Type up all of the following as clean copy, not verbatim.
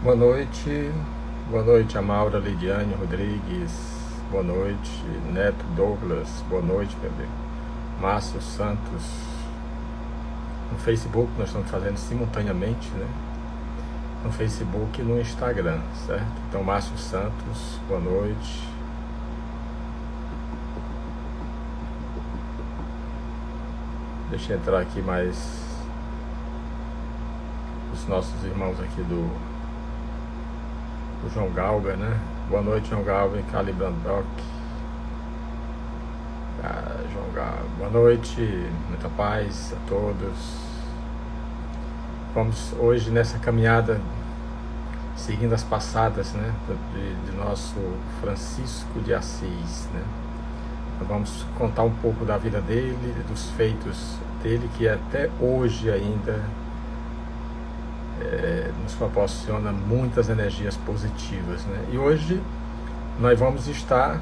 Boa noite, Amaura Lidiane Rodrigues, boa noite, Neto Douglas, boa noite, bebê. Márcio Santos, no Facebook nós estamos fazendo simultaneamente, né? No Facebook e no Instagram, certo? Então, Márcio Santos, boa noite. Deixa eu entrar aqui mais os nossos irmãos aqui do João Galga, né? Boa noite, João Galga, Cali Brandock. João Galga, boa noite, muita paz a todos. Vamos hoje nessa caminhada, seguindo as passadas, né? De nosso Francisco de Assis, né? Nós vamos contar um pouco da vida dele, dos feitos dele, que até hoje ainda nos proporciona muitas energias positivas, né? E hoje nós vamos estar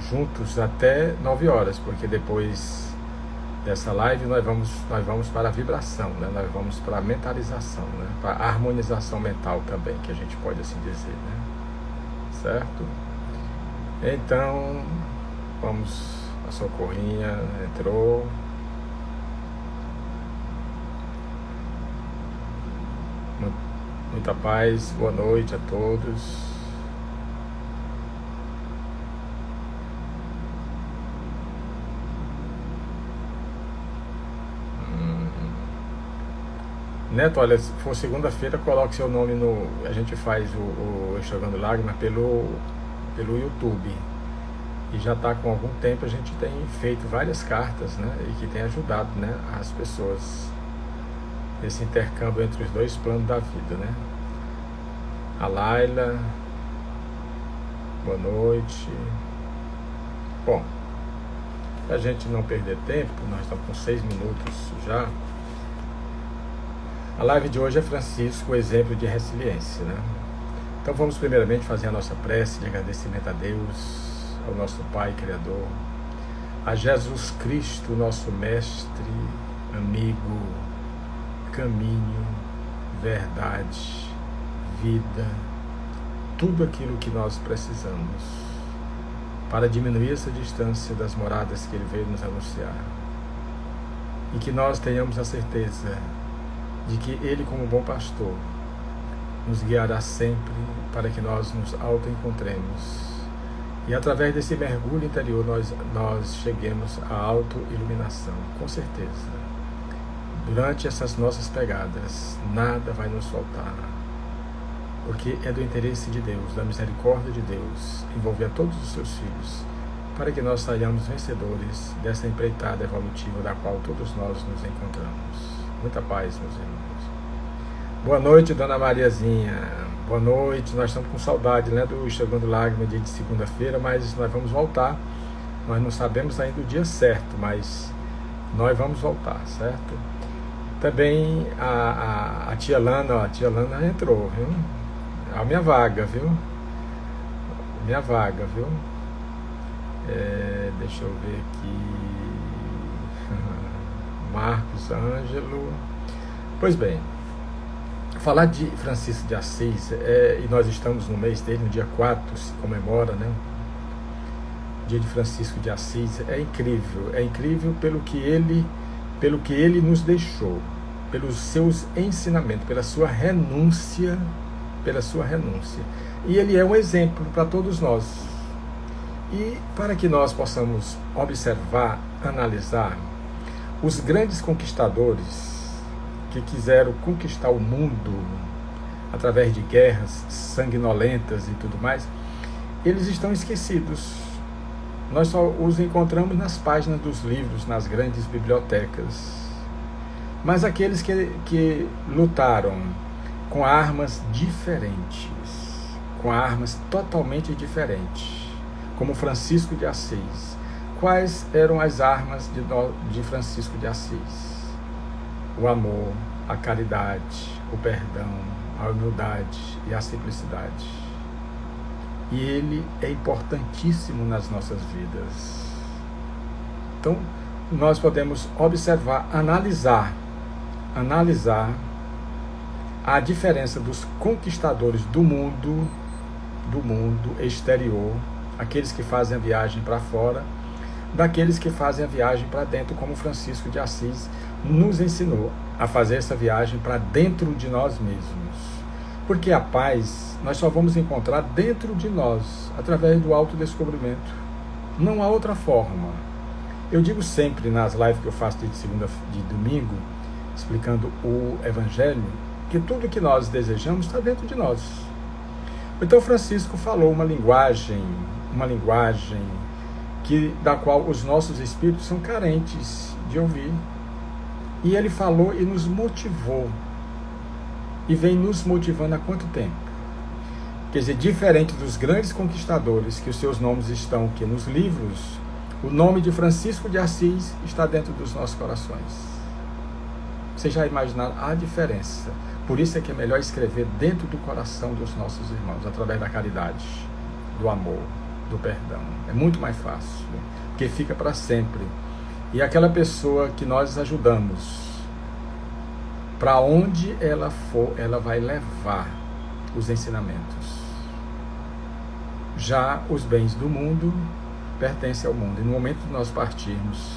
juntos até 9 horas, porque depois dessa live nós vamos para a vibração, né? Nós vamos para a mentalização, né? Para a harmonização mental também, que a gente pode assim dizer, né? Certo? Então, vamos, a Socorrinha entrou. Muita paz, boa noite a todos. Neto, olha, se for segunda-feira, coloque seu nome no... A gente faz o Enxugando Lágrimas pelo YouTube. E já está com algum tempo, a gente tem feito várias cartas, né? E que tem ajudado, né, as pessoas nesse intercâmbio entre os dois planos da vida, né? A Laila, boa noite. Bom, para a gente não perder tempo, nós estamos com 6 minutos já. A live de hoje é Francisco, o exemplo de resiliência, né? Então vamos primeiramente fazer a nossa prece de agradecimento a Deus, ao nosso Pai Criador, a Jesus Cristo, nosso Mestre, amigo, caminho, verdade, vida, tudo aquilo que nós precisamos para diminuir essa distância das moradas que Ele veio nos anunciar. E que nós tenhamos a certeza de que Ele, como bom pastor, nos guiará sempre para que nós nos autoencontremos. E através desse mergulho interior nós cheguemos à autoiluminação, com certeza. Durante essas nossas pegadas, nada vai nos faltar, porque é do interesse de Deus, da misericórdia de Deus, envolver a todos os seus filhos, para que nós saiamos vencedores dessa empreitada evolutiva da qual todos nós nos encontramos. Muita paz, meus irmãos. Boa noite, Dona Mariazinha. Boa noite. Nós estamos com saudade, né, do Enxugando Lágrimas, dia de segunda-feira, mas nós vamos voltar. Nós não sabemos ainda o dia certo, mas nós vamos voltar, certo? Também a tia Lana, ó, a tia Lana entrou, viu? A minha vaga, viu? Minha vaga, viu? Deixa eu ver aqui. Marcos Ângelo. Pois bem, falar de Francisco de Assis, e nós estamos no mês dele, no dia 4, se comemora, né? Dia de Francisco de Assis. É incrível pelo que ele nos deixou, pelos seus ensinamentos, pela sua renúncia. E ele é um exemplo para todos nós. E para que nós possamos observar, analisar, os grandes conquistadores que quiseram conquistar o mundo através de guerras sanguinolentas e tudo mais, eles estão esquecidos. Nós só os encontramos nas páginas dos livros, nas grandes bibliotecas. Mas aqueles que lutaram com armas diferentes, com armas totalmente diferentes, como Francisco de Assis. Quais eram as armas de Francisco de Assis? O amor, a caridade, o perdão, a humildade e a simplicidade. E ele é importantíssimo nas nossas vidas. Então, nós podemos observar, analisar a diferença dos conquistadores do mundo exterior, aqueles que fazem a viagem para fora, daqueles que fazem a viagem para dentro, como Francisco de Assis nos ensinou a fazer essa viagem para dentro de nós mesmos. Porque a paz nós só vamos encontrar dentro de nós, através do autodescobrimento. Não há outra forma. Eu digo sempre nas lives que eu faço de domingo, explicando o Evangelho, que tudo que nós desejamos está dentro de nós. Então Francisco falou uma linguagem da qual os nossos espíritos são carentes de ouvir. E ele falou e nos motivou. E vem nos motivando há quanto tempo? Quer dizer, diferente dos grandes conquistadores, que os seus nomes estão aqui nos livros, o nome de Francisco de Assis está dentro dos nossos corações. Vocês já imaginaram a diferença? Por isso é que é melhor escrever dentro do coração dos nossos irmãos, através da caridade, do amor, do perdão. É muito mais fácil, porque fica para sempre. E aquela pessoa que nós ajudamos, para onde ela for, ela vai levar os ensinamentos. Já os bens do mundo pertencem ao mundo. E no momento de nós partirmos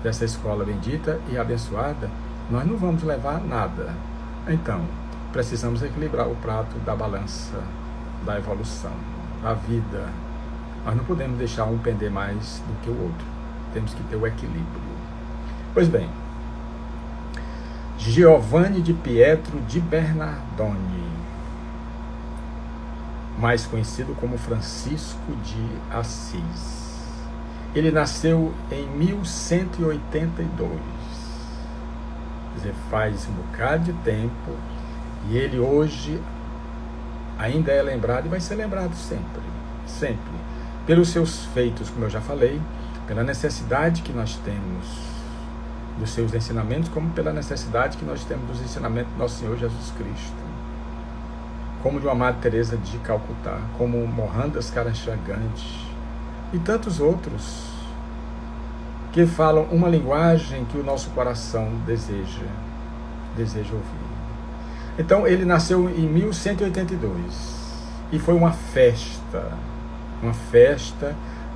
dessa escola bendita e abençoada, nós não vamos levar nada. Então, precisamos equilibrar o prato da balança, da evolução, da vida. Nós não podemos deixar um pender mais do que o outro. Temos que ter o equilíbrio. Pois bem, Giovanni de Pietro de Bernardoni, mais conhecido como Francisco de Assis. Ele nasceu em 1182. Quer dizer, faz um bocado de tempo, e ele hoje ainda é lembrado e vai ser lembrado sempre, sempre, pelos seus feitos, como eu já falei, pela necessidade que nós temos dos seus ensinamentos, como pela necessidade que nós temos dos ensinamentos do nosso Senhor Jesus Cristo, como de uma Madre Teresa de Calcutá, como Mohandas Karamchand Gandhi e tantos outros que falam uma linguagem que o nosso coração deseja ouvir. Então ele nasceu em 1182 e foi uma festa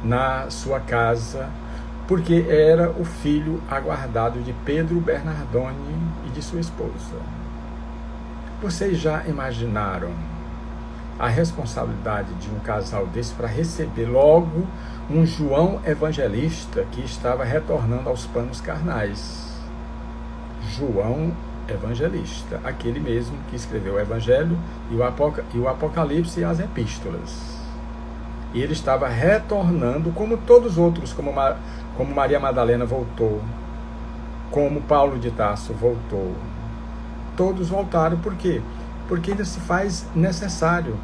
na sua casa, porque era o filho aguardado de Pedro Bernardoni e de sua esposa. Vocês já imaginaram a responsabilidade de um casal desse para receber logo um João Evangelista que estava retornando aos planos carnais? João Evangelista, aquele mesmo que escreveu o Evangelho e o Apocalipse e as Epístolas. E ele estava retornando, como todos os outros, como Maria Madalena voltou, como Paulo de Tarso voltou. Todos voltaram, por quê? Porque ainda se faz necessário.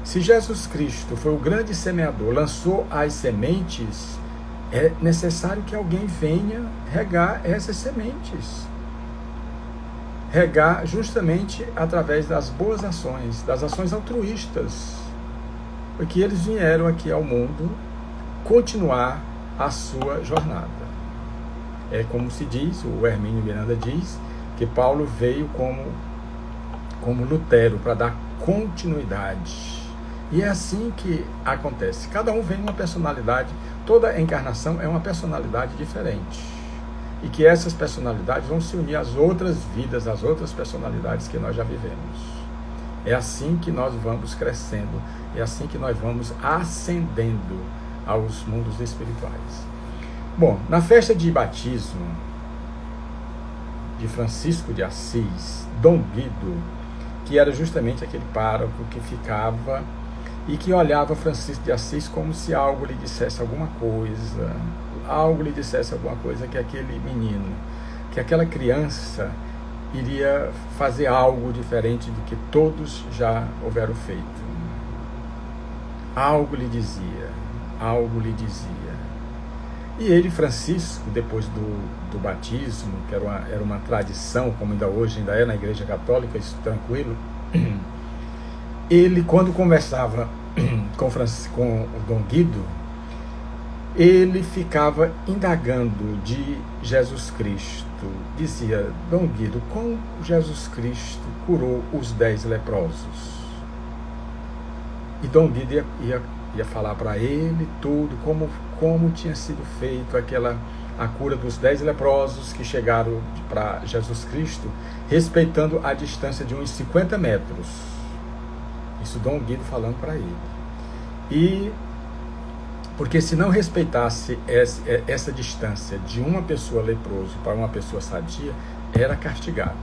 Se Jesus Cristo foi o grande semeador, lançou as sementes, é necessário que alguém venha regar essas sementes. Regar justamente através das boas ações, das ações altruístas. Porque eles vieram aqui ao mundo continuar a sua jornada. É como se diz, o Hermínio Miranda diz, que Paulo veio como Lutero, para dar continuidade. E é assim que acontece. Cada um vem uma personalidade, toda encarnação é uma personalidade diferente. E que essas personalidades vão se unir às outras vidas, às outras personalidades que nós já vivemos. É assim que nós vamos crescendo, é assim que nós vamos ascendendo aos mundos espirituais. Bom, na festa de batismo de Francisco de Assis, Dom Guido, que era justamente aquele pároco que ficava e que olhava Francisco de Assis como se algo lhe dissesse alguma coisa, que aquele menino, que aquela criança iria fazer algo diferente do que todos já houveram feito. Algo lhe dizia. E ele, Francisco, depois do batismo, que era uma tradição, como hoje ainda é na Igreja Católica, isso tranquilo, ele, quando conversava com o Dom Guido, ele ficava indagando de Jesus Cristo. Dizia: Dom Guido, como Jesus Cristo curou os 10 leprosos? E Dom Guido ia falar para ele tudo, como tinha sido feito a cura dos 10 leprosos que chegaram para Jesus Cristo, respeitando a distância de uns 50 metros. Isso Dom Guido falando para ele. E porque se não respeitasse essa distância de uma pessoa leprosa para uma pessoa sadia, era castigado.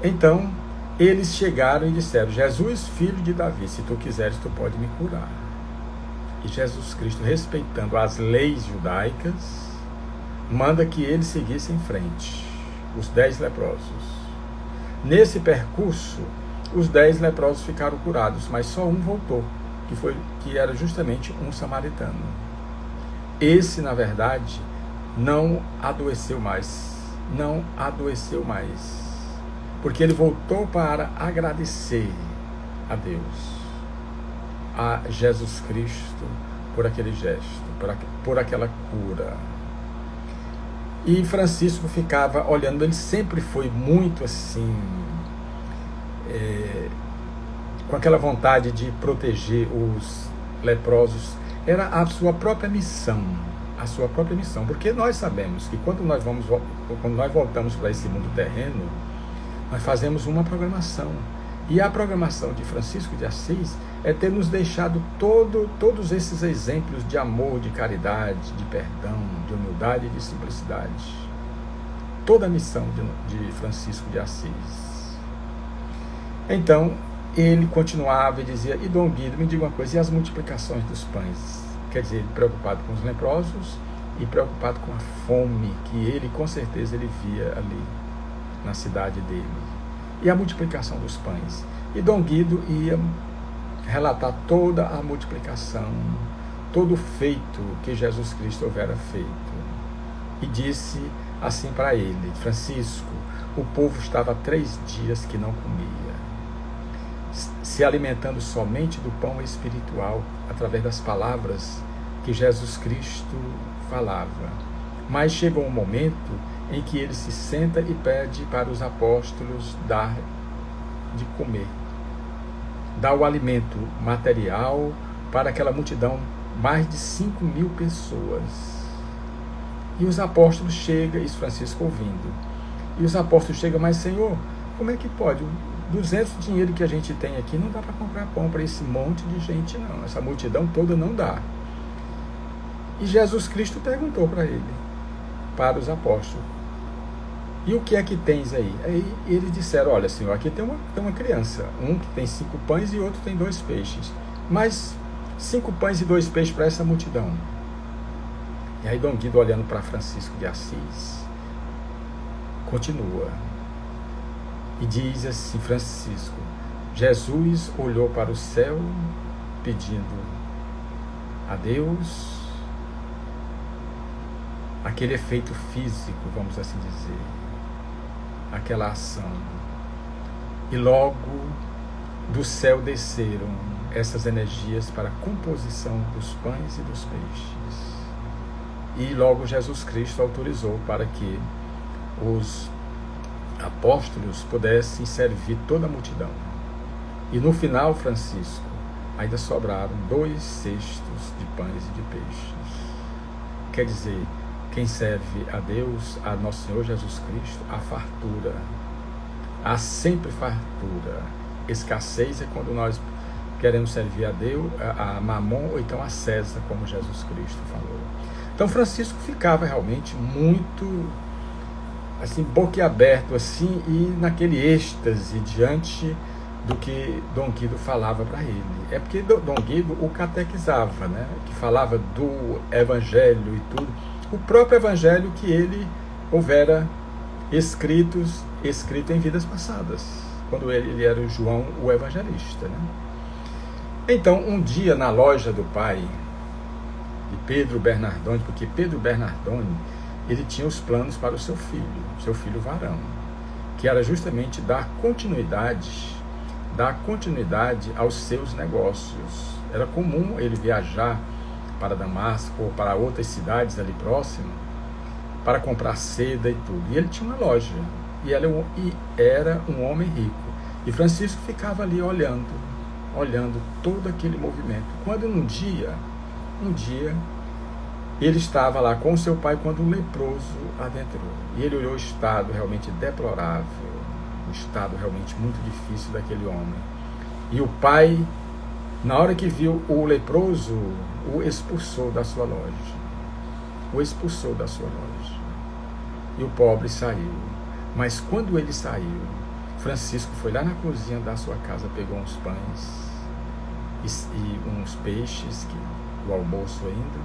Então, eles chegaram e disseram: Jesus, filho de Davi, se tu quiseres, tu pode me curar. E Jesus Cristo, respeitando as leis judaicas, manda que eles seguissem em frente, os 10 leprosos. Nesse percurso, os 10 leprosos ficaram curados, mas só um voltou, que era justamente um samaritano. Esse, na verdade, não adoeceu mais, porque ele voltou para agradecer a Deus, a Jesus Cristo, por aquele gesto, por aquela cura. E Francisco ficava olhando, ele sempre foi muito assim, com aquela vontade de proteger os leprosos. Era a sua própria missão, porque nós sabemos que quando nós voltamos para esse mundo terreno, nós fazemos uma programação, e a programação de Francisco de Assis é ter nos deixado todos esses exemplos de amor, de caridade, de perdão, de humildade e de simplicidade. Toda a missão de Francisco de Assis. Então, ele continuava e dizia: e Dom Guido, me diga uma coisa, e as multiplicações dos pães? Quer dizer, ele preocupado com os leprosos e preocupado com a fome que ele, com certeza, ele via ali na cidade dele. E a multiplicação dos pães. E Dom Guido ia relatar toda a multiplicação, todo o feito que Jesus Cristo houvera feito. E disse assim para ele: Francisco, o povo estava há 3 dias que não comia, se alimentando somente do pão espiritual, através das palavras que Jesus Cristo falava. Mas chegou um momento em que ele se senta e pede para os apóstolos dar de comer, dar o alimento material para aquela multidão, mais de 5.000 pessoas. E os apóstolos chegam, isso Francisco ouvindo, e os apóstolos chegam: mas Senhor, como é que pode? 200 dinheiro que a gente tem aqui não dá para comprar pão para esse monte de gente, não. Essa multidão toda não dá. E Jesus Cristo perguntou para os apóstolos: e o que é que tens aí? Aí eles disseram: olha, Senhor, aqui tem uma criança, um que tem 5 pães e outro tem 2 peixes. Mas 5 pães e 2 peixes para essa multidão. E aí Dom Guido, olhando para Francisco de Assis, continua e diz assim: Francisco, Jesus olhou para o céu pedindo a Deus aquele efeito físico, vamos assim dizer, aquela ação, e logo do céu desceram essas energias para a composição dos pães e dos peixes, e logo Jesus Cristo autorizou para que os apóstolos pudessem servir toda a multidão. E no final, Francisco, ainda sobraram 2 cestos de pães e de peixes. Quer dizer, quem serve a Deus, a nosso Senhor Jesus Cristo, a fartura, há sempre fartura. Escassez é quando nós queremos servir a Deus, a Mamon, ou então a César, como Jesus Cristo falou. Então Francisco ficava realmente muito assim, boquiaberto assim, e naquele êxtase diante do que Dom Guido falava para ele. É porque Dom Guido o catequizava, né? Que falava do Evangelho e tudo, o próprio Evangelho que ele houvera escrito em vidas passadas, quando ele era o João o Evangelista, né? Então, um dia na loja do pai de Pedro Bernardone, porque Pedro Bernardone, ele tinha os planos para o seu filho varão, que era justamente dar continuidade aos seus negócios. Era comum ele viajar para Damasco ou para outras cidades ali próximas para comprar seda e tudo. E ele tinha uma loja, e era um homem rico. E Francisco ficava ali olhando todo aquele movimento. Quando um dia, ele estava lá com seu pai quando um leproso adentrou. E ele olhou o estado realmente deplorável, o estado realmente muito difícil daquele homem. E o pai, na hora que viu o leproso, o expulsou da sua loja. E o pobre saiu. Mas quando ele saiu, Francisco foi lá na cozinha da sua casa, pegou uns pães e uns peixes, o almoço ainda,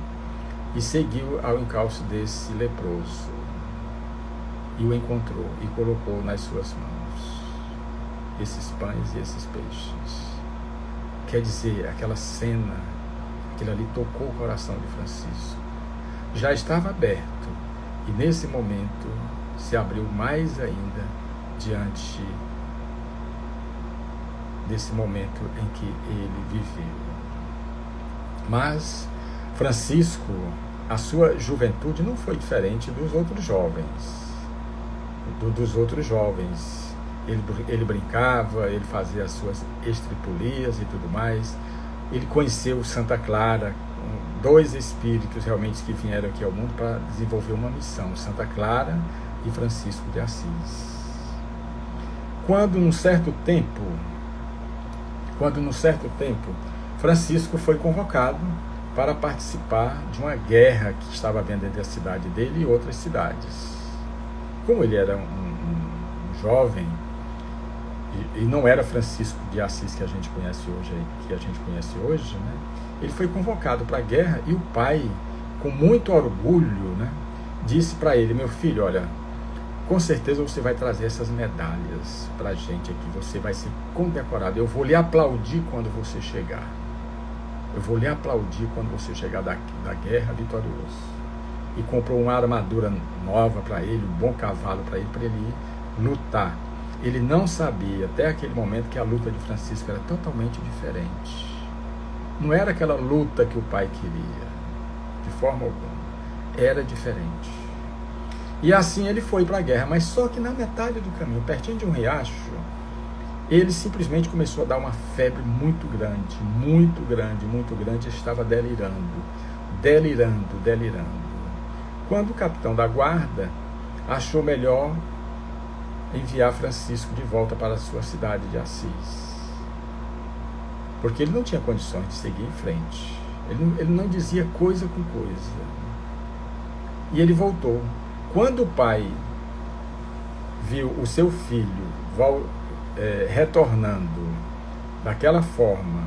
e seguiu ao encalço desse leproso. E o encontrou e colocou nas suas mãos esses pães e esses peixes. Quer dizer, aquela cena, aquilo ali tocou o coração de Francisco. Já estava aberto, e nesse momento se abriu mais ainda diante desse momento em que ele viveu. Mas Francisco, a sua juventude não foi diferente dos outros jovens. Ele brincava, ele fazia as suas estripulias e tudo mais. Ele conheceu Santa Clara, dois espíritos realmente que vieram aqui ao mundo para desenvolver uma missão, Santa Clara e Francisco de Assis. Quando num certo tempo, Francisco foi convocado para participar de uma guerra que estava havendo entre a cidade dele e outras cidades. Como ele era um jovem, e não era Francisco de Assis que a gente conhece hoje, né? Ele foi convocado para a guerra, e o pai, com muito orgulho, né, disse para ele: meu filho, olha, com certeza você vai trazer essas medalhas para a gente aqui, você vai ser condecorado, eu vou lhe aplaudir quando você chegar. Da guerra vitorioso. E comprou uma armadura nova para ele, um bom cavalo para ele lutar. Ele não sabia, até aquele momento, que a luta de Francisco era totalmente diferente. Não era aquela luta que o pai queria, de forma alguma. Era diferente. E assim ele foi para a guerra, mas só que na metade do caminho, pertinho de um riacho, ele simplesmente começou a dar uma febre muito grande, estava delirando. Quando o capitão da guarda achou melhor enviar Francisco de volta para a sua cidade de Assis, porque ele não tinha condições de seguir em frente, ele não dizia coisa com coisa, e ele voltou. Quando o pai viu o seu filho retornando daquela forma,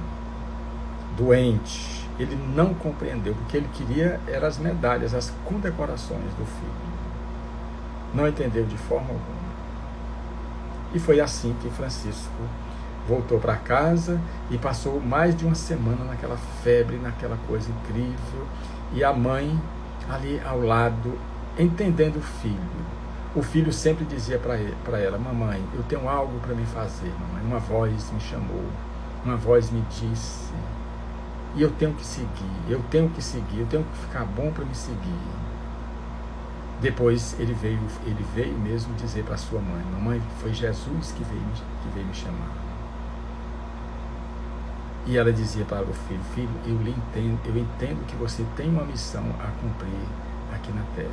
doente, ele não compreendeu, porque ele queria eram as medalhas, as condecorações do filho. Não entendeu de forma alguma. E foi assim que Francisco voltou para casa e passou mais de uma semana naquela febre, naquela coisa incrível, e a mãe ali ao lado, entendendo o filho. O filho sempre dizia para ela: mamãe, eu tenho algo para me fazer, mamãe. Uma voz me chamou, uma voz me disse, e eu tenho que seguir, eu tenho que ficar bom para me seguir. Depois ele veio mesmo dizer para sua mãe: mamãe, foi Jesus que veio me chamar. E ela dizia para o filho: filho, eu entendo que você tem uma missão a cumprir aqui na terra,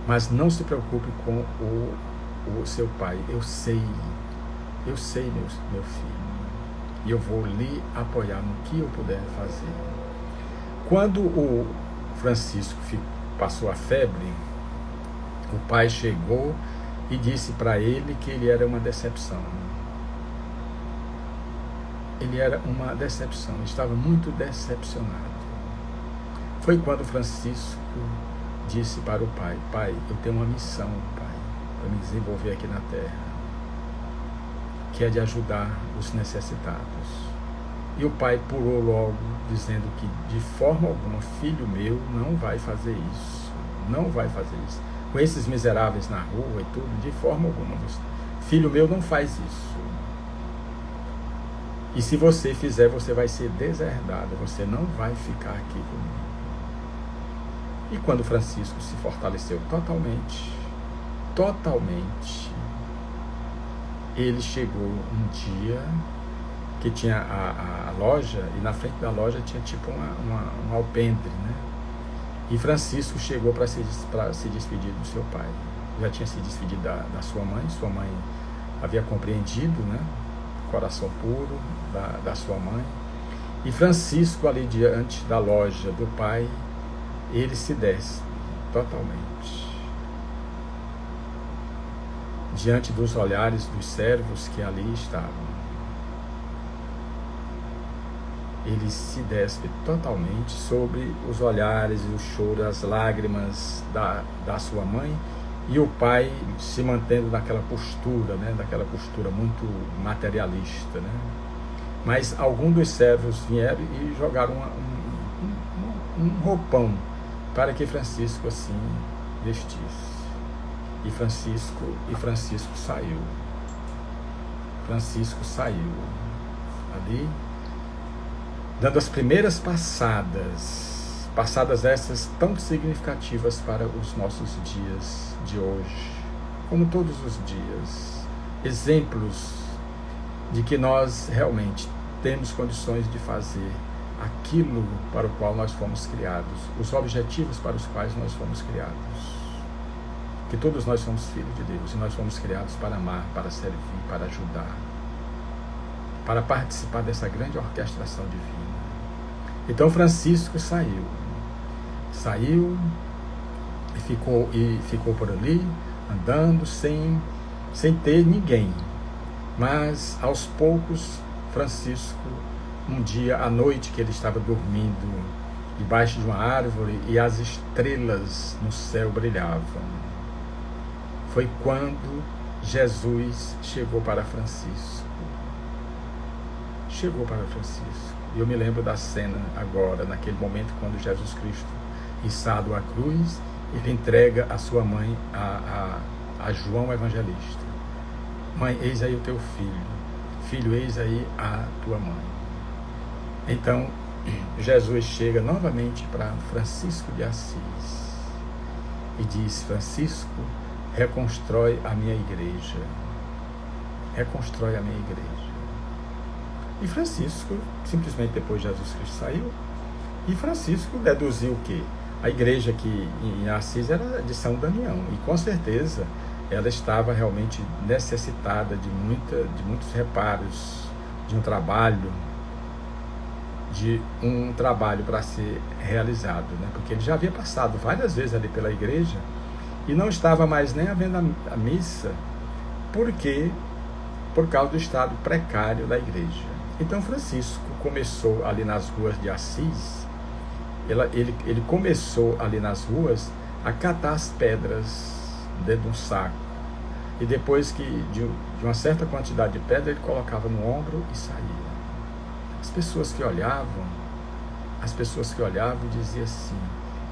mas não se preocupe com o seu pai. Eu sei, meu filho, e eu vou lhe apoiar no que eu puder fazer. Quando o Francisco passou a febre, o pai chegou e disse para ele que ele era uma decepção. Ele era uma decepção, estava muito decepcionado. Foi quando Francisco disse para o pai: pai, eu tenho uma missão, pai, para me desenvolver aqui na terra, que é de ajudar os necessitados. E o pai pulou logo, dizendo que de forma alguma, filho meu não vai fazer isso, com esses miseráveis na rua e tudo, de forma alguma, filho meu não faz isso. E se você fizer, você vai ser deserdado, você não vai ficar aqui comigo. E quando Francisco se fortaleceu totalmente, ele chegou um dia que tinha a loja, e na frente da loja tinha tipo um alpendre, né? E Francisco chegou para se despedir do seu pai. Já tinha se despedido da sua mãe havia compreendido, né? Coração puro da sua mãe. E Francisco, ali diante da loja do pai, ele se despe totalmente. Diante dos olhares dos servos que ali estavam. Ele se despe totalmente sobre os olhares e o choro, as lágrimas da sua mãe, e o pai se mantendo naquela postura, né, daquela postura muito materialista, né? Mas alguns dos servos vieram e jogaram um roupão para que Francisco assim vestisse. E Francisco saiu. Francisco saiu ali, dando as primeiras passadas essas tão significativas para os nossos dias de hoje, como todos os dias, exemplos de que nós realmente temos condições de fazer aquilo para o qual nós fomos criados, os objetivos para os quais nós fomos criados. Que todos nós somos filhos de Deus e nós fomos criados para amar, para servir, para ajudar, para participar dessa grande orquestração divina. Então Francisco saiu e ficou por ali, andando sem ter ninguém. Mas aos poucos, Francisco, um dia à noite que ele estava dormindo debaixo de uma árvore e as estrelas no céu brilhavam, foi quando Jesus chegou para Francisco. E eu me lembro da cena agora, naquele momento quando Jesus Cristo, içado à cruz, ele entrega a sua mãe a João Evangelista. Mãe, eis aí o teu filho. Filho, eis aí a tua mãe. Então, Jesus chega novamente para Francisco de Assis e diz: Francisco, reconstrói a minha igreja. Reconstrói a minha igreja. E Francisco, simplesmente depois Jesus Cristo saiu, e Francisco deduziu que a igreja aqui em Assis era de São Damião, e com certeza ela estava realmente necessitada de muitos reparos, de um trabalho para ser realizado, né? Porque ele já havia passado várias vezes ali pela igreja e não estava mais nem havendo a missa, por causa do estado precário da igreja. Então Francisco começou ali nas ruas de Assis, ele começou ali nas ruas a catar as pedras dentro de um saco, e depois de uma certa quantidade de pedra ele colocava no ombro e saía. As pessoas que olhavam diziam assim: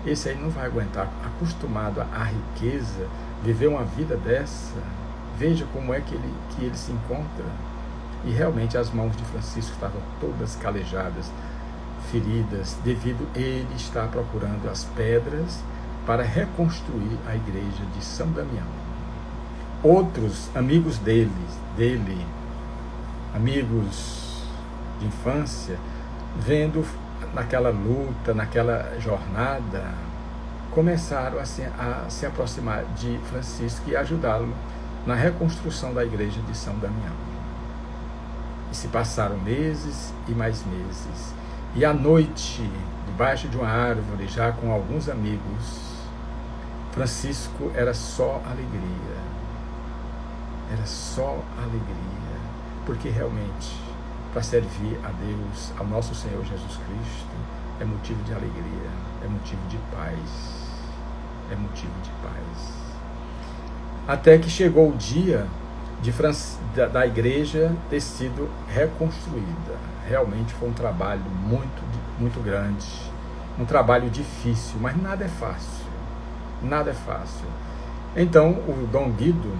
esse aí não vai aguentar, acostumado à riqueza, viver uma vida dessa, veja como é que ele se encontra. E realmente as mãos de Francisco estavam todas calejadas, feridas, devido ele estar procurando as pedras para reconstruir a igreja de São Damião. Outros amigos dele, amigos de infância, vendo naquela luta, naquela jornada, começaram a se aproximar de Francisco e ajudá-lo na reconstrução da igreja de São Damião. E se passaram meses e mais meses. E à noite, debaixo de uma árvore, já com alguns amigos, Francisco era só alegria. Era só alegria. Porque realmente, para servir a Deus, ao nosso Senhor Jesus Cristo, é motivo de alegria, é motivo de paz. É motivo de paz. Até que chegou o dia da igreja ter sido reconstruída. Realmente foi um trabalho muito grande, um trabalho difícil, mas nada é fácil. Nada é fácil. Então o Dom Guido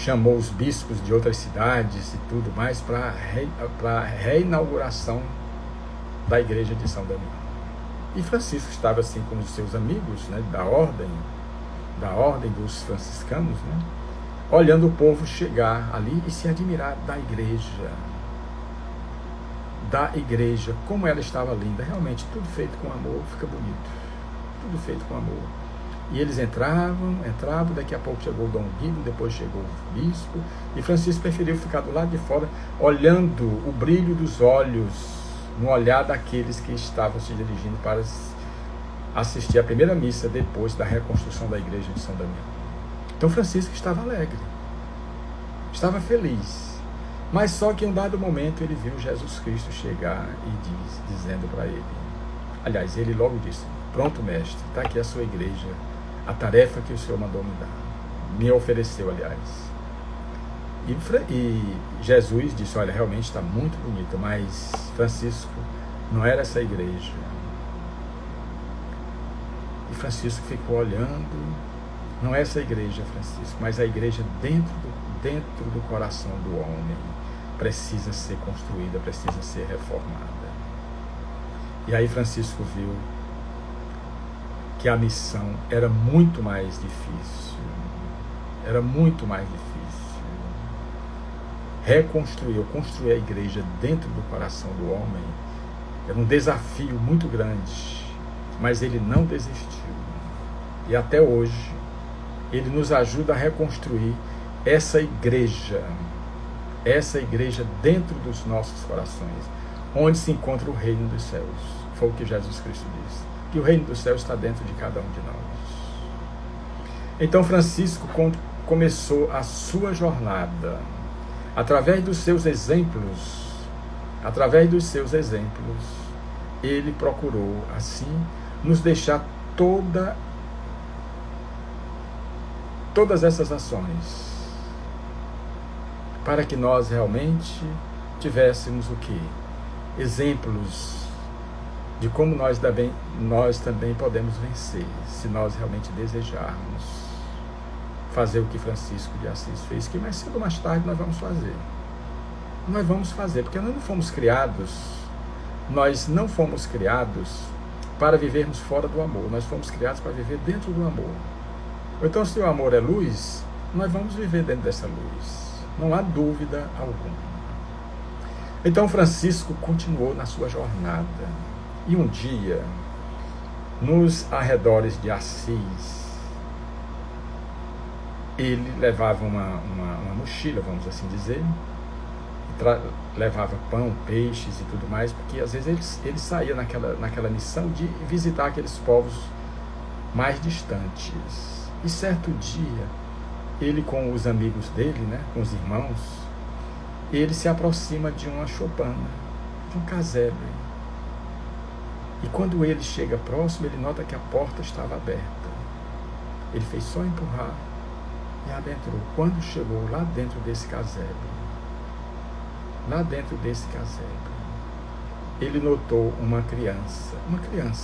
chamou os bispos de outras cidades e tudo mais para a reinauguração da igreja de São Damião. E Francisco estava assim com os seus amigos, né, da ordem dos franciscanos, né, olhando o povo chegar ali e se admirar da igreja, como ela estava linda. Realmente, tudo feito com amor fica bonito, tudo feito com amor. E eles entravam, daqui a pouco chegou o Dom Guido, depois chegou o bispo, e Francisco preferiu ficar do lado de fora, olhando o brilho dos olhos, no olhar daqueles que estavam se dirigindo para assistir à primeira missa depois da reconstrução da igreja de São Damião. Então Francisco estava alegre, estava feliz, mas só que em um dado momento ele viu Jesus Cristo chegar e dizendo para ele, aliás, ele logo disse: pronto, mestre, está aqui a sua igreja, a tarefa que o Senhor mandou me dar, me ofereceu, aliás. E Jesus disse: olha, realmente está muito bonita, mas Francisco, não era essa igreja. E Francisco ficou olhando: não é essa igreja, Francisco, mas a igreja dentro do coração do homem precisa ser construída, precisa ser reformada. E aí Francisco viu que a missão era muito mais difícil, construir a igreja dentro do coração do homem era um desafio muito grande, mas ele não desistiu. E até hoje ele nos ajuda a reconstruir essa igreja dentro dos nossos corações, onde se encontra o reino dos céus. Foi o que Jesus Cristo disse, que o reino dos céus está dentro de cada um de nós. Então Francisco começou a sua jornada através dos seus exemplos. Ele procurou assim nos deixar todas essas ações, para que nós realmente tivéssemos o quê? Exemplos de como nós também podemos vencer, se nós realmente desejarmos fazer o que Francisco de Assis fez, que mais cedo ou mais tarde nós vamos fazer. Nós vamos fazer, porque nós não fomos criados para vivermos fora do amor, nós fomos criados para viver dentro do amor. Então, se o amor é luz, nós vamos viver dentro dessa luz, não há dúvida alguma. Então Francisco continuou na sua jornada, e um dia, nos arredores de Assis, ele levava uma mochila, vamos assim dizer, levava pão, peixes e tudo mais, porque às vezes ele saía naquela missão de visitar aqueles povos mais distantes. E certo dia, ele com os amigos dele, né, com os irmãos, ele se aproxima de uma choupana, de um casebre. E quando ele chega próximo, ele nota que a porta estava aberta. Ele fez só empurrar e adentrou. Quando chegou lá dentro desse casebre, ele notou uma criança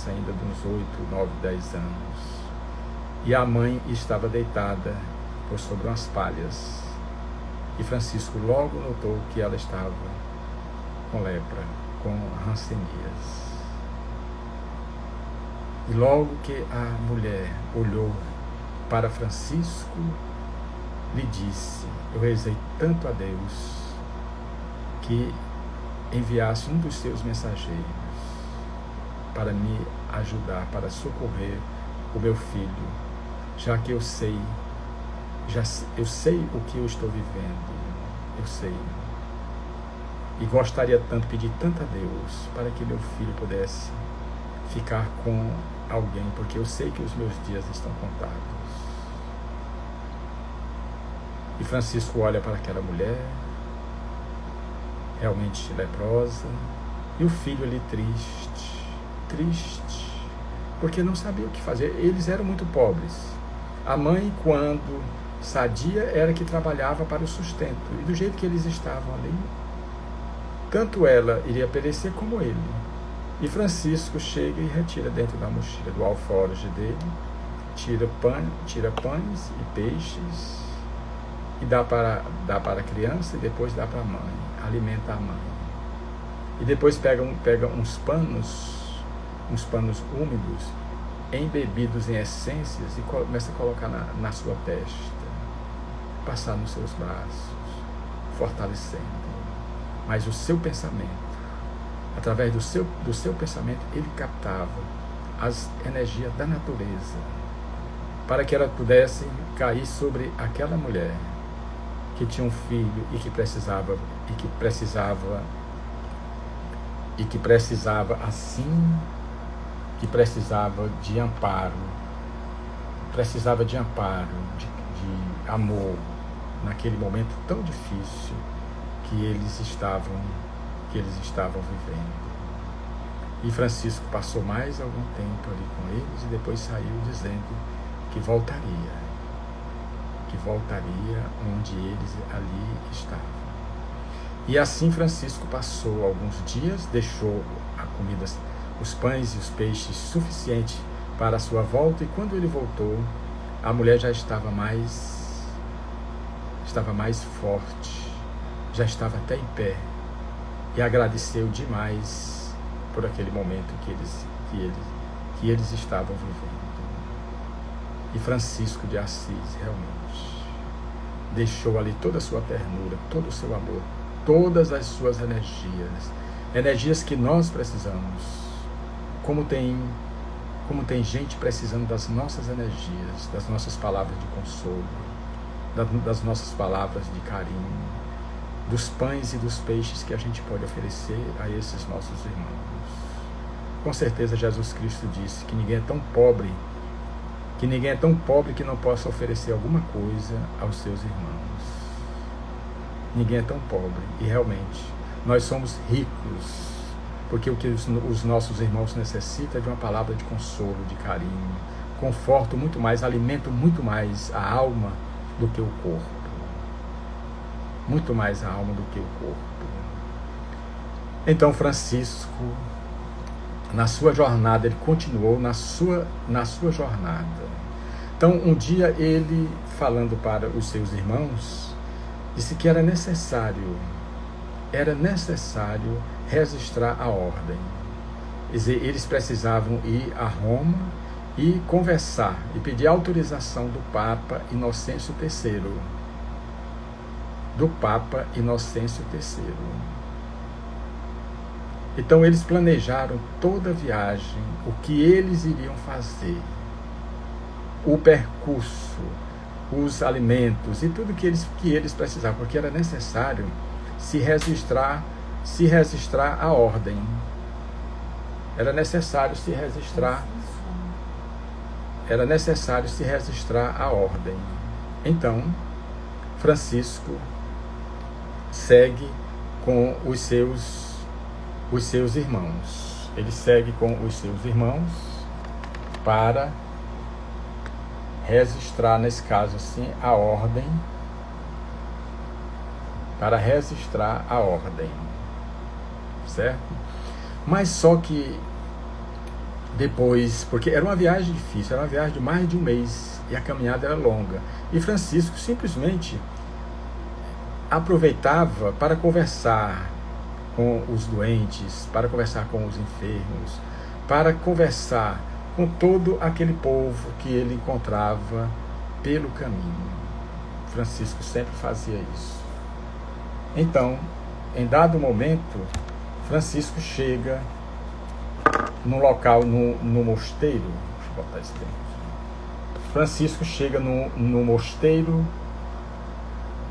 ainda de uns 8, 9, 10 anos. E a mãe estava deitada por sobre umas palhas. E Francisco logo notou que ela estava com lepra, com rancenias. E logo que a mulher olhou para Francisco, lhe disse: eu rezei tanto a Deus que enviasse um dos seus mensageiros para me ajudar, para socorrer o meu filho, já que eu sei o que eu estou vivendo, eu sei. E gostaria tanto, pedir tanto a Deus para que meu filho pudesse ficar com alguém, porque eu sei que os meus dias estão contados. E Francisco olha para aquela mulher, realmente leprosa, e o filho ali triste, porque não sabia o que fazer. Eles eram muito pobres. A mãe, quando sadia, era que trabalhava para o sustento, e do jeito que eles estavam ali, tanto ela iria perecer como ele. E Francisco chega e retira dentro da mochila, do alforje dele, tira pães e peixes, e dá para a criança e depois dá para a mãe, alimenta a mãe. E depois pega uns panos úmidos, embebidos em essências e começa a colocar na sua testa, passar nos seus braços, fortalecendo. Mas o seu pensamento, através do seu pensamento, ele captava as energias da natureza, para que ela pudesse cair sobre aquela mulher que tinha um filho e que precisava de amparo, de amor, naquele momento tão difícil que eles estavam vivendo. E Francisco passou mais algum tempo ali com eles e depois saiu dizendo que voltaria onde eles ali estavam. E assim Francisco passou alguns dias, deixou a comida, os pães e os peixes suficiente para a sua volta, e quando ele voltou, a mulher já estava mais forte, já estava até em pé, e agradeceu demais por aquele momento que eles estavam vivendo. E Francisco de Assis realmente deixou ali toda a sua ternura, todo o seu amor, todas as suas energias que nós precisamos. Como tem gente precisando das nossas energias, das nossas palavras de consolo, das nossas palavras de carinho, dos pães e dos peixes que a gente pode oferecer a esses nossos irmãos. Com certeza Jesus Cristo disse que ninguém é tão pobre que não possa oferecer alguma coisa aos seus irmãos. Ninguém é tão pobre. E realmente, nós somos ricos, porque o que os nossos irmãos necessitam é de uma palavra de consolo, de carinho, conforto muito mais, alimento muito mais a alma do que o corpo. Muito mais a alma do que o corpo. Então Francisco, na sua jornada, ele continuou na sua jornada. Então, um dia ele, falando para os seus irmãos, disse que era necessário registrar a ordem. Quer dizer, eles precisavam ir a Roma e conversar, e pedir autorização do Papa Inocêncio III. Então eles planejaram toda a viagem, o que eles iriam fazer, o percurso, os alimentos e tudo que eles precisavam, porque era necessário se registrar a ordem. Era necessário se registrar a ordem. Então, Francisco segue com os seus irmãos. Ele segue com os seus irmãos para registrar, nesse caso assim, a ordem. Para registrar a ordem. Certo? Mas só que depois, porque era uma viagem difícil, era uma viagem de mais de um mês e a caminhada era longa. E Francisco simplesmente aproveitava para conversar com os doentes, para conversar com os enfermos, para conversar com todo aquele povo que ele encontrava pelo caminho. Francisco sempre fazia isso. Então, em dado momento, Francisco chega num local, no mosteiro. Deixa eu botar esse tempo. Francisco chega no mosteiro.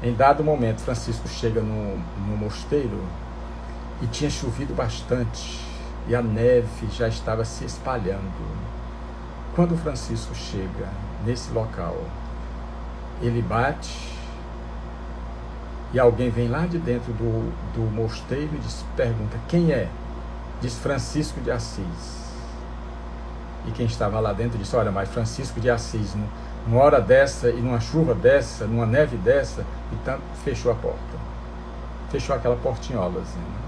Em dado momento, Francisco chega no mosteiro e tinha chovido bastante e a neve já estava se espalhando. Quando Francisco chega nesse local, ele bate e alguém vem lá de dentro do mosteiro e pergunta: quem é? Diz: Francisco de Assis. E quem estava lá dentro disse: olha, mas Francisco de Assis, numa hora dessa e numa chuva dessa, numa neve dessa, então fechou a porta. Fechou aquela portinholazinha.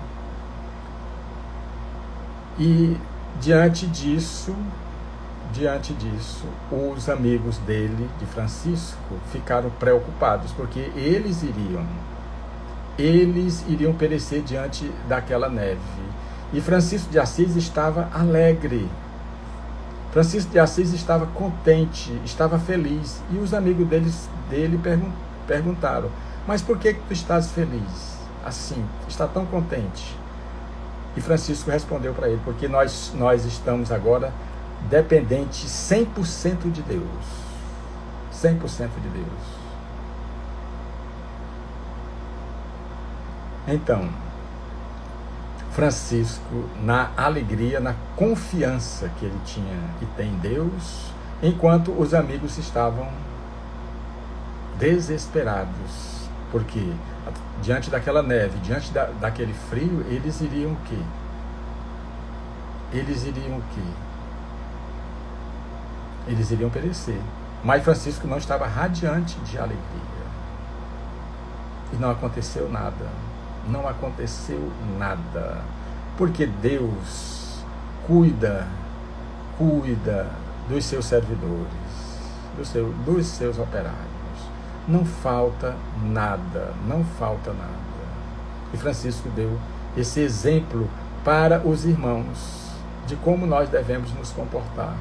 E diante disso, diante disso, os amigos dele, de Francisco, ficaram preocupados, porque eles iriam perecer diante daquela neve. E Francisco de Assis estava alegre. Francisco de Assis estava contente, estava feliz. E os amigos dele perguntaram: mas por que tu estás feliz? Assim, está tão contente? E Francisco respondeu para ele: porque nós estamos agora dependentes 100% de Deus. 100% de Deus. Então, Francisco, na alegria, na confiança que ele tinha e tem em Deus, enquanto os amigos estavam desesperados, porque diante daquela neve, diante daquele frio, eles iriam o quê? Eles iriam perecer. Mas Francisco não estava radiante de alegria. E não aconteceu nada. Não aconteceu nada. Porque Deus cuida dos seus servidores, dos seus operários. Não falta nada. E Francisco deu esse exemplo para os irmãos de como nós devemos nos comportar,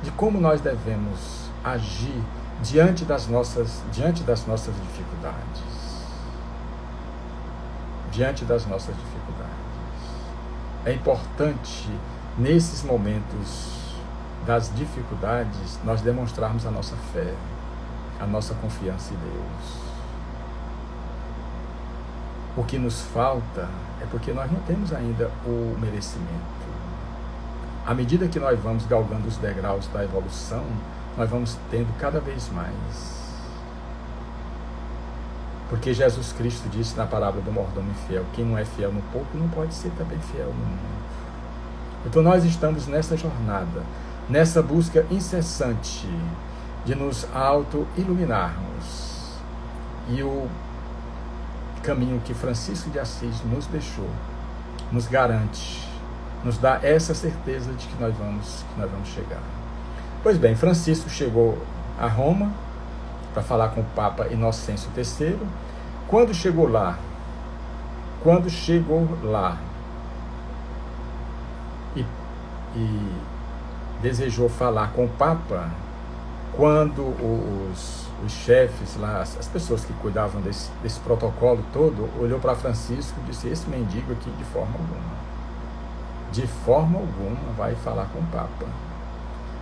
de como nós devemos agir diante das nossas dificuldades. É importante, nesses momentos das dificuldades, nós demonstrarmos a nossa fé, a nossa confiança em Deus. O que nos falta é porque nós não temos ainda o merecimento. À medida que nós vamos galgando os degraus da evolução, nós vamos tendo cada vez mais. Porque Jesus Cristo disse na parábola do mordomo infiel: quem não é fiel no pouco não pode ser também fiel no muito. Então nós estamos nessa jornada, nessa busca incessante de nos auto-iluminarmos. E o caminho que Francisco de Assis nos deixou nos garante, nos dá essa certeza de que nós vamos chegar. Pois bem, Francisco chegou a Roma para falar com o Papa Inocêncio III. Quando chegou lá e desejou falar com o Papa, quando os chefes lá, as pessoas que cuidavam desse protocolo todo, olhou para Francisco e disse: esse mendigo aqui de forma alguma vai falar com o Papa.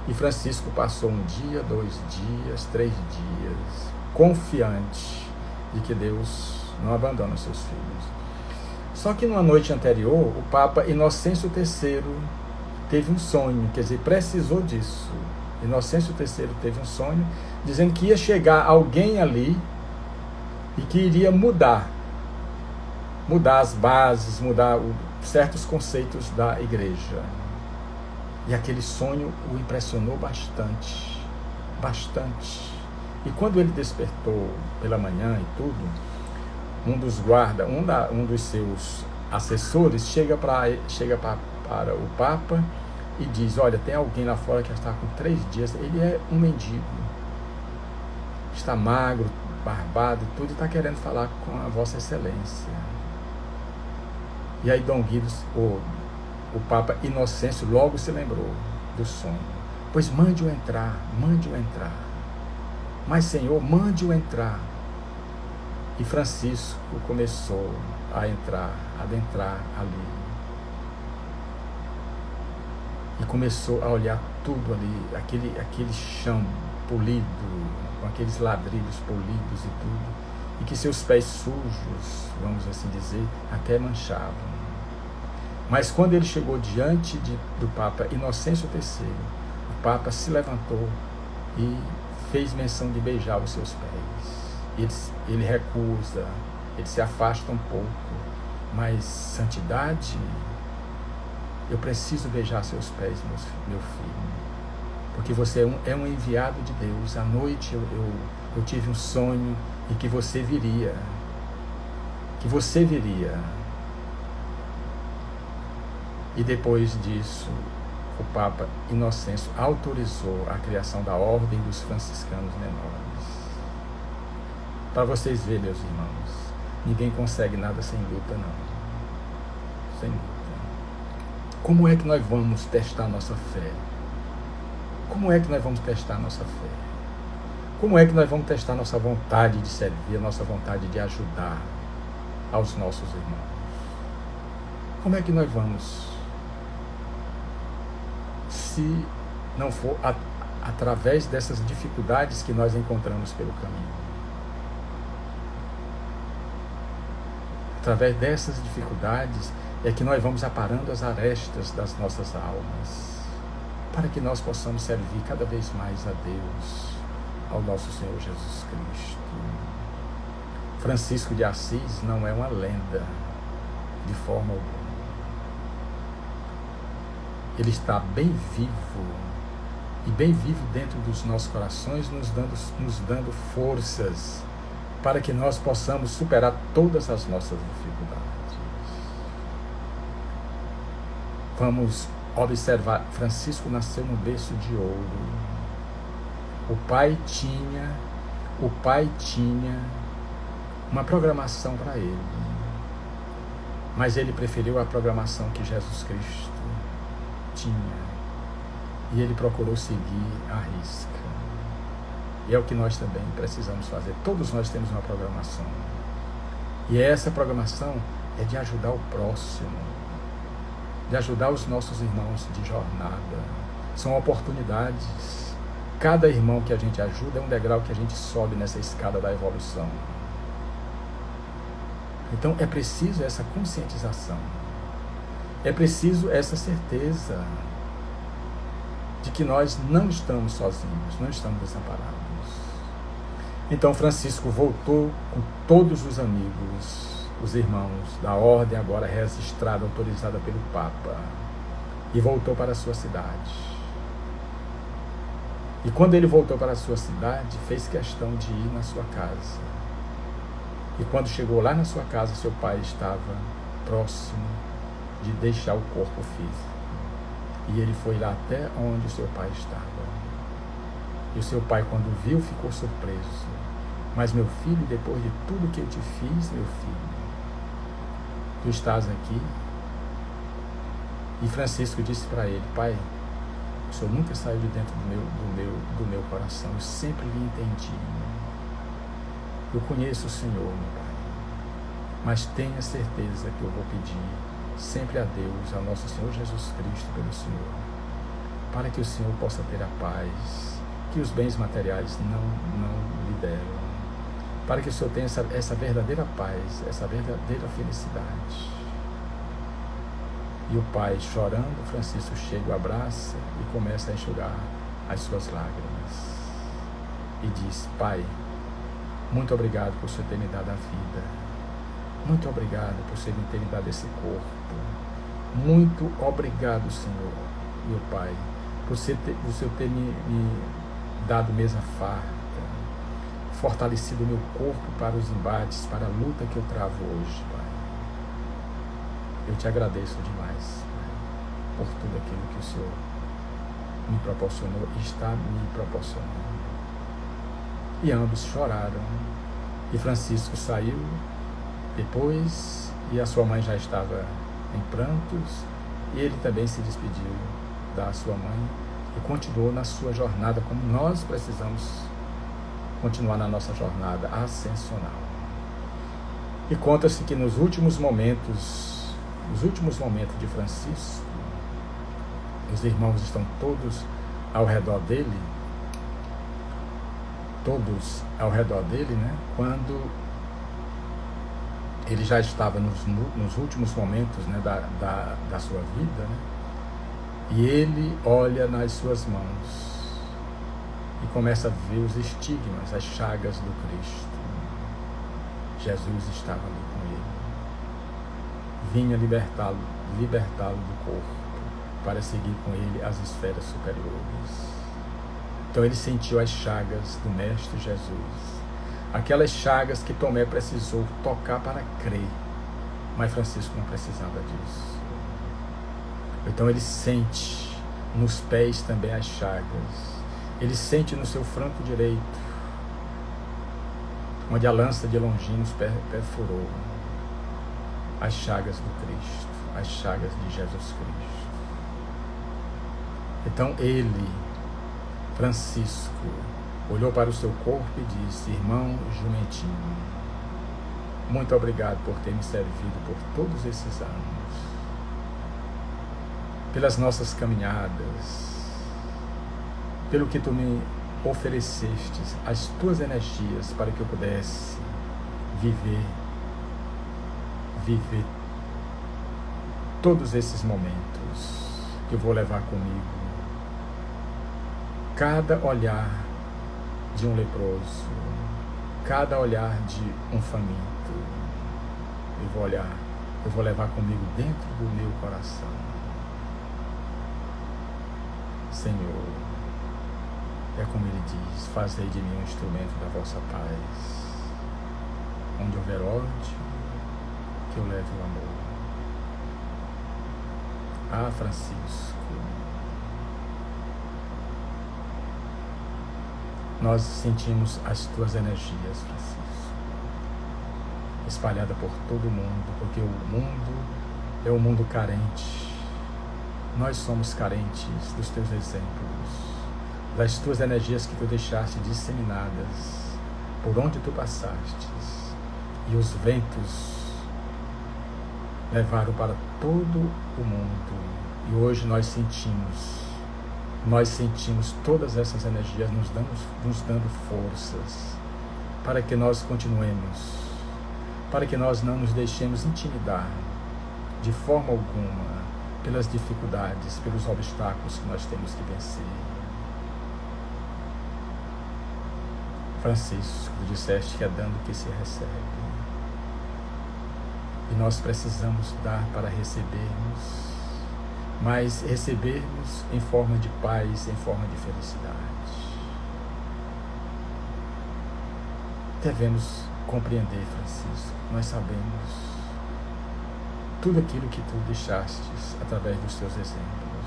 E Francisco passou 1 dia, 2 dias, 3 dias, confiante de que Deus não abandona seus filhos. Só que numa noite anterior, o Papa Inocêncio III teve um sonho, quer dizer, precisou disso. Inocêncio III teve um sonho, dizendo que ia chegar alguém ali e que iria mudar as bases, mudar certos conceitos da igreja. E aquele sonho o impressionou bastante. E quando ele despertou pela manhã e tudo, um dos seus assessores chega para o Papa e diz: olha, tem alguém lá fora que já está com 3 dias, ele é um mendigo, está magro, barbado e tudo, e está querendo falar com a Vossa Excelência. E aí Dom Guido, o Papa Inocêncio, logo se lembrou do sonho. Pois mande-o entrar. Mas, Senhor, mande-o entrar. E Francisco começou a adentrar ali. E começou a olhar tudo ali, aquele chão polido, com aqueles ladrilhos polidos e tudo, e que seus pés sujos, vamos assim dizer, até manchavam. Mas quando ele chegou diante do Papa Inocêncio III, o Papa se levantou e fez menção de beijar os seus pés. Ele recusa, ele se afasta um pouco, mas santidade, eu preciso beijar seus pés, meu filho, porque você é um enviado de Deus. À noite eu tive um sonho em que você viria. E depois disso, o Papa Inocêncio autorizou a criação da Ordem dos Franciscanos Menores. Para vocês verem, meus irmãos, ninguém consegue nada sem luta, não. Sem luta. Como é que nós vamos testar nossa fé? Como é que nós vamos testar nossa fé? Como é que nós vamos testar nossa vontade de servir, a nossa vontade de ajudar aos nossos irmãos? Como é que nós vamos, se não for através dessas dificuldades que nós encontramos pelo caminho? Através dessas dificuldades é que nós vamos aparando as arestas das nossas almas, para que nós possamos servir cada vez mais a Deus, ao nosso Senhor Jesus Cristo. Francisco de Assis não é uma lenda, de forma alguma. Ele está bem vivo, e bem vivo dentro dos nossos corações, nos dando forças para que nós possamos superar todas as nossas dificuldades. Vamos observar, Francisco nasceu num berço de ouro. O pai tinha uma programação para ele, mas ele preferiu a programação que Jesus Cristo tinha, e ele procurou seguir à risca. E é o que nós também precisamos fazer. Todos nós temos uma programação, e essa programação é de ajudar o próximo, de ajudar os nossos irmãos de jornada. São oportunidades. Cada irmão que a gente ajuda é um degrau que a gente sobe nessa escada da evolução. Então é preciso essa conscientização, é preciso essa certeza de que nós não estamos sozinhos, não estamos desamparados. Então Francisco voltou com todos os amigos, os irmãos da ordem, agora registrada, autorizada pelo Papa, e voltou para a sua cidade. E quando ele voltou para a sua cidade, fez questão de ir na sua casa. E quando chegou lá na sua casa, seu pai estava próximo de deixar o corpo físico. E ele foi lá até onde o seu pai estava. E o seu pai, quando viu, ficou surpreso. Mas meu filho, depois de tudo que eu te fiz, meu filho, tu estás aqui? E Francisco disse para ele: pai, o senhor nunca saiu de dentro do meu coração, eu sempre lhe entendi. Eu conheço o Senhor, meu pai, mas tenha certeza que eu vou pedir sempre a Deus, ao nosso Senhor Jesus Cristo, pelo Senhor, para que o Senhor possa ter a paz que os bens materiais não lhe deram, para que o Senhor tenha essa verdadeira paz, essa verdadeira felicidade. E o pai, chorando, Francisco chega, o abraça e começa a enxugar as suas lágrimas. E diz: pai, muito obrigado por o Senhor ter me dado a vida. Muito obrigado por o Senhor ter me dado esse corpo. Muito obrigado, Senhor, meu Pai, por o Senhor ter me dado mesa farta, fortalecido o meu corpo para os embates, para a luta que eu travo hoje, Pai. Eu te agradeço demais, Pai, por tudo aquilo que o Senhor me proporcionou e está me proporcionando. E ambos choraram. E Francisco saiu depois, e a sua mãe já estava em prantos, e ele também se despediu da sua mãe e continuou na sua jornada, como nós precisamos continuar na nossa jornada ascensional. E conta-se que nos últimos momentos de Francisco, os irmãos estão todos ao redor dele, né? Quando ele já estava nos últimos momentos, né, da sua vida, né? E ele olha nas suas mãos e começa a ver os estigmas, as chagas do Cristo. Jesus estava ali com ele, vinha libertá-lo do corpo, para seguir com ele as esferas superiores. Então ele sentiu as chagas do Mestre Jesus, aquelas chagas que Tomé precisou tocar para crer, mas Francisco não precisava disso. Então ele sente nos pés também as chagas. Ele sente no seu flanco direito, onde a lança de Longínus perfurou, as chagas do Cristo, as chagas de Jesus Cristo. Então ele, Francisco, olhou para o seu corpo e disse: irmão jumentinho, muito obrigado por ter me servido por todos esses anos, pelas nossas caminhadas, pelo que tu me ofereceste, as tuas energias para que eu pudesse viver todos esses momentos que eu vou levar comigo. Cada olhar de um leproso, cada olhar de um faminto, eu vou levar comigo dentro do meu coração. Senhor, é como ele diz: fazei de mim um instrumento da vossa paz. Onde houver ódio, que eu leve o amor. Ah, Francisco, nós sentimos as tuas energias, Francisco, espalhada por todo o mundo, porque o mundo é um mundo carente. Nós somos carentes dos teus exemplos, das tuas energias que tu deixaste disseminadas por onde tu passaste, e os ventos levaram para todo o mundo. E hoje nós sentimos todas essas energias nos dando forças para que nós continuemos, para que nós não nos deixemos intimidar de forma alguma pelas dificuldades, pelos obstáculos que nós temos que vencer. Francisco, tu disseste que é dando que se recebe. E nós precisamos dar para recebermos, mas recebermos em forma de paz, em forma de felicidade. Devemos compreender, Francisco, nós sabemos tudo aquilo que tu deixaste através dos teus exemplos,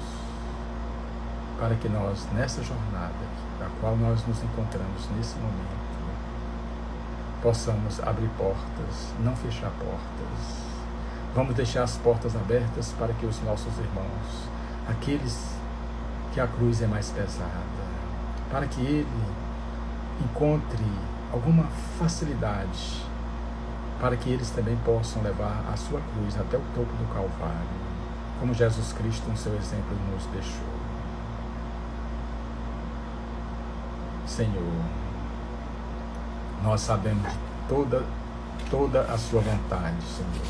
para que nós, nessa jornada, na qual nós nos encontramos nesse momento, possamos abrir portas, não fechar portas. Vamos deixar as portas abertas para que os nossos irmãos, aqueles que a cruz é mais pesada, para que ele encontre alguma facilidade, para que eles também possam levar a sua cruz até o topo do Calvário, como Jesus Cristo, no seu exemplo, nos deixou. Senhor, nós sabemos de toda a sua vontade, Senhor,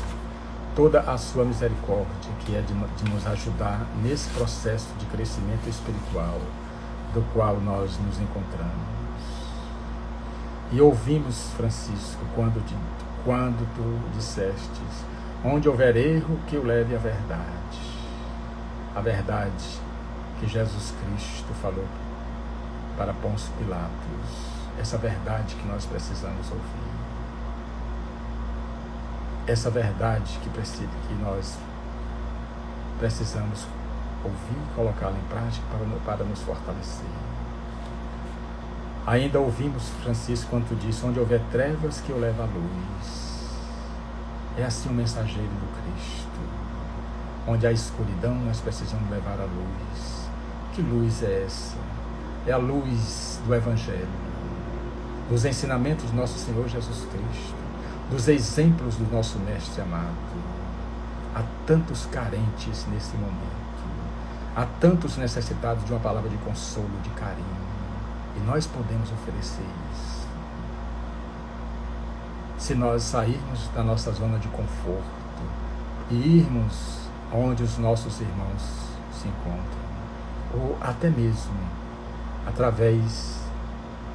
toda a sua misericórdia, que é de nos ajudar nesse processo de crescimento espiritual do qual nós nos encontramos. E ouvimos, Francisco, quando tu disseste: onde houver erro, que eu leve a verdade que Jesus Cristo falou para Pôncio Pilatos, essa verdade que nós precisamos ouvir, essa verdade que nós precisamos ouvir e colocá-la em prática para nos fortalecer. Ainda ouvimos, Francisco, quando tu disse: onde houver trevas, que eu leve a luz. É assim o mensageiro do Cristo. Onde há escuridão, nós precisamos levar a luz. Que luz é essa? É a luz do Evangelho, dos ensinamentos do nosso Senhor Jesus Cristo, dos exemplos do nosso Mestre amado. Há tantos carentes nesse momento, há tantos necessitados de uma palavra de consolo, de carinho, e nós podemos oferecer isso. Se nós sairmos da nossa zona de conforto e irmos onde os nossos irmãos se encontram, ou até mesmo através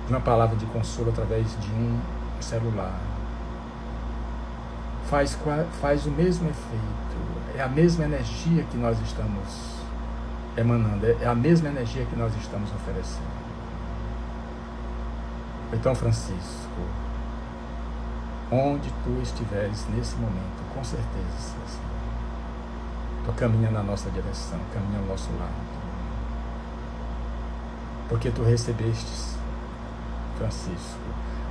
de uma palavra de consolo, através de um celular, faz o mesmo efeito. É a mesma energia que nós estamos emanando, é a mesma energia que nós estamos oferecendo. Então, Francisco, onde tu estiveres nesse momento, com certeza, tu caminha na nossa direção, caminha ao nosso lado. porque tu recebestes, Francisco,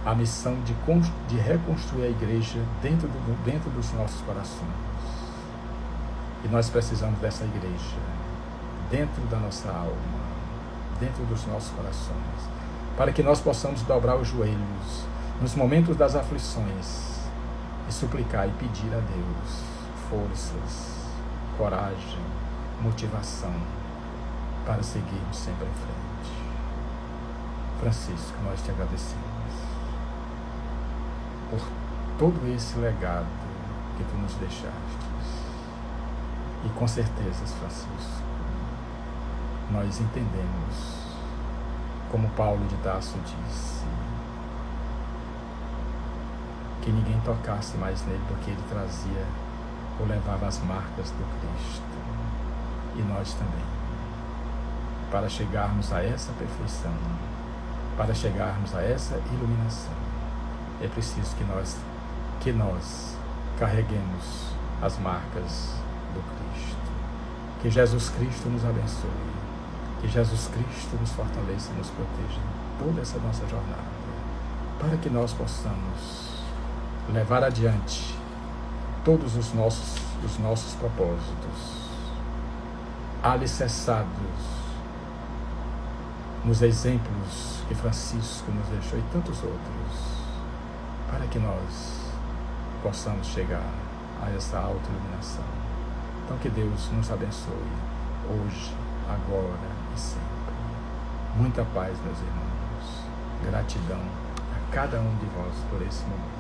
a missão de reconstruir a igreja dentro dos nossos corações. E nós precisamos dessa igreja dentro da nossa alma, dentro dos nossos corações, para que nós possamos dobrar os joelhos nos momentos das aflições e suplicar e pedir a Deus forças, coragem, motivação para seguirmos sempre em frente. Francisco, nós te agradecemos por todo esse legado que tu nos deixaste. E com certeza, Francisco, nós entendemos, como Paulo de Tarso disse, que ninguém tocasse mais nele porque ele trazia ou levava as marcas do Cristo. E nós também, para chegarmos a essa perfeição, para chegarmos a essa iluminação, é preciso que nós carreguemos as marcas do Cristo. Que Jesus Cristo nos abençoe, que Jesus Cristo nos fortaleça e nos proteja em toda essa nossa jornada, para que nós possamos levar adiante todos os nossos propósitos, alicerçados nos exemplos que Francisco nos deixou e tantos outros, para que nós possamos chegar a essa autoiluminação. Então que Deus nos abençoe hoje, agora e sempre. Muita paz, meus irmãos. Gratidão a cada um de vós por esse momento.